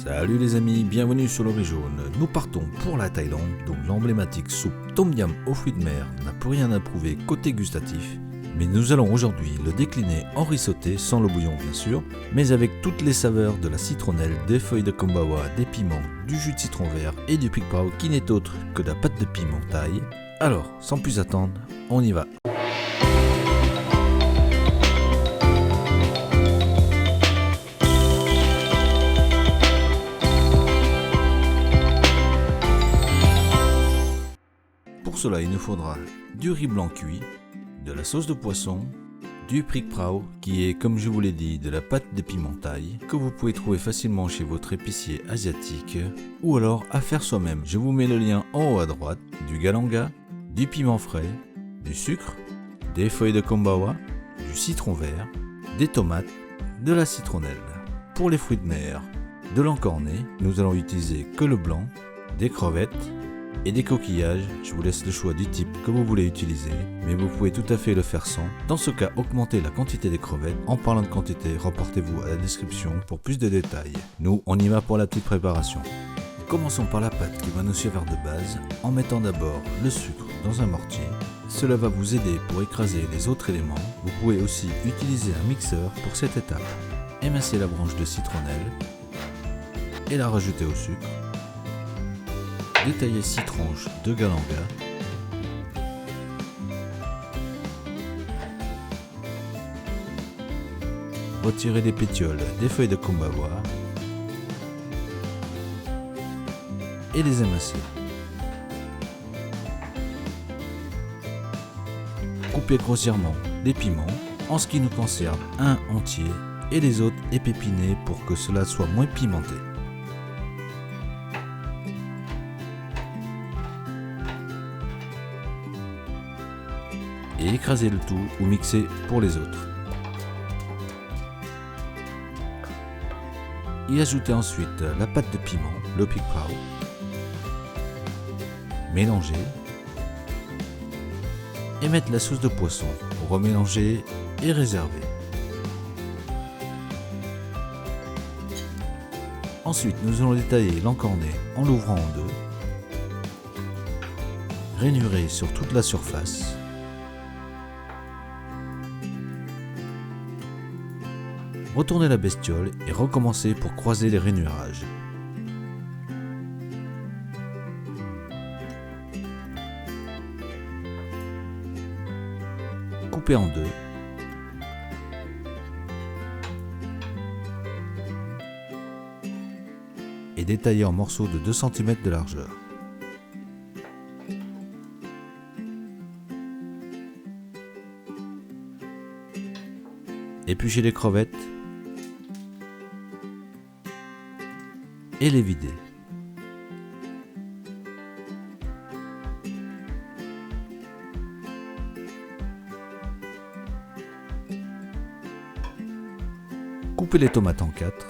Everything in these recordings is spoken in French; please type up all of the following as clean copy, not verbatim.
Salut les amis, bienvenue sur l'Orée Jaune. Nous partons pour la Thaïlande, dont l'emblématique soupe Tom Yum aux fruits de mer n'a plus rien à prouver côté gustatif. Mais nous allons aujourd'hui le décliner en riz sauté, sans le bouillon bien sûr, mais avec toutes les saveurs de la citronnelle, des feuilles de kombawa, des piments, du jus de citron vert et du prik pao qui n'est autre que de la pâte de piment thaï. Alors, sans plus attendre, on y va. Pour cela, il nous faudra du riz blanc cuit, de la sauce de poisson, du prik pao qui est, comme je vous l'ai dit, de la pâte de piment thaï que vous pouvez trouver facilement chez votre épicier asiatique ou alors à faire soi-même. Je vous mets le lien en haut à droite, du galanga, du piment frais, du sucre, des feuilles de kombawa, du citron vert, des tomates, de la citronnelle. Pour les fruits de mer, de l'encorné, nous allons utiliser que le blanc, des crevettes et des coquillages. Je vous laisse le choix du type que vous voulez utiliser, mais vous pouvez tout à fait le faire sans. Dans ce cas, augmentez la quantité des crevettes. En parlant de quantité, reportez-vous à la description pour plus de détails. Nous, on y va pour la petite préparation. Commençons par la pâte qui va nous servir de base en mettant d'abord le sucre dans un mortier. Cela va vous aider pour écraser les autres éléments. Vous pouvez aussi utiliser un mixeur pour cette étape. Émincer la branche de citronnelle et la rajouter au sucre. Détailler 6 tranches de galanga. Retirer les pétioles des feuilles de kombawa et les émincer. Couper grossièrement les piments, en ce qui nous concerne un entier et les autres épépinés pour que cela soit moins pimenté. Et écraser le tout ou mixer pour les autres. Y ajouter ensuite la pâte de piment, le prik pao. Mélanger. Et mettre la sauce de poisson, remélanger et réserver. Ensuite, nous allons détailler l'encorné en l'ouvrant en deux. Rainurer sur toute la surface. Retourner la bestiole et recommencer pour croiser les rainurages. Couper en deux. Et détailler en morceaux de 2 cm de largeur. Éplucher les crevettes et les vider. Couper les tomates en 4.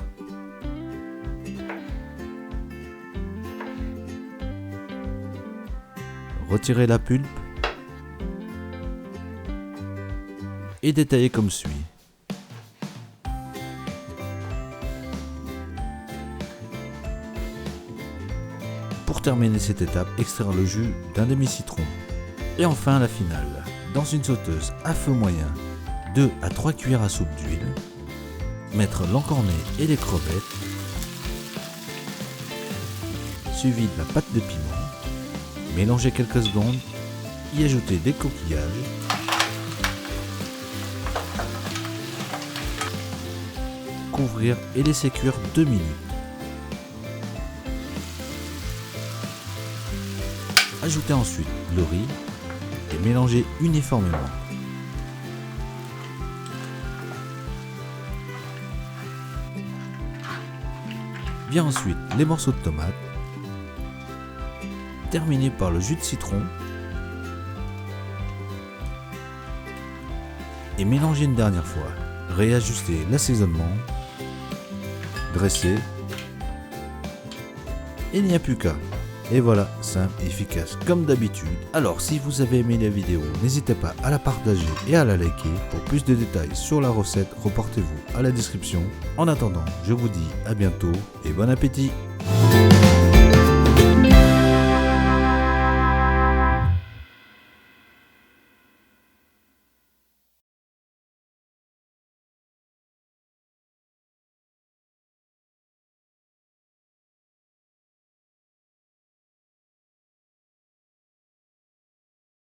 Retirer la pulpe et détailler comme suit. Pour terminer cette étape, extraire le jus d'un demi-citron. Et enfin la finale. Dans une sauteuse à feu moyen, 2 à 3 cuillères à soupe d'huile. Mettre l'encorné et les crevettes. Suivi de la pâte de piment. Mélanger quelques secondes. Y ajouter des coquillages. Couvrir et laisser cuire 2 minutes. Ajoutez ensuite le riz et mélangez uniformément. Vient ensuite les morceaux de tomates. Terminez par le jus de citron. Et mélangez une dernière fois. Réajustez l'assaisonnement. Dressez. Et il n'y a plus qu'à. Et voilà, simple et efficace comme d'habitude. Alors si vous avez aimé la vidéo, n'hésitez pas à la partager et à la liker. Pour plus de détails sur la recette, reportez-vous à la description. En attendant, je vous dis à bientôt et bon appétit.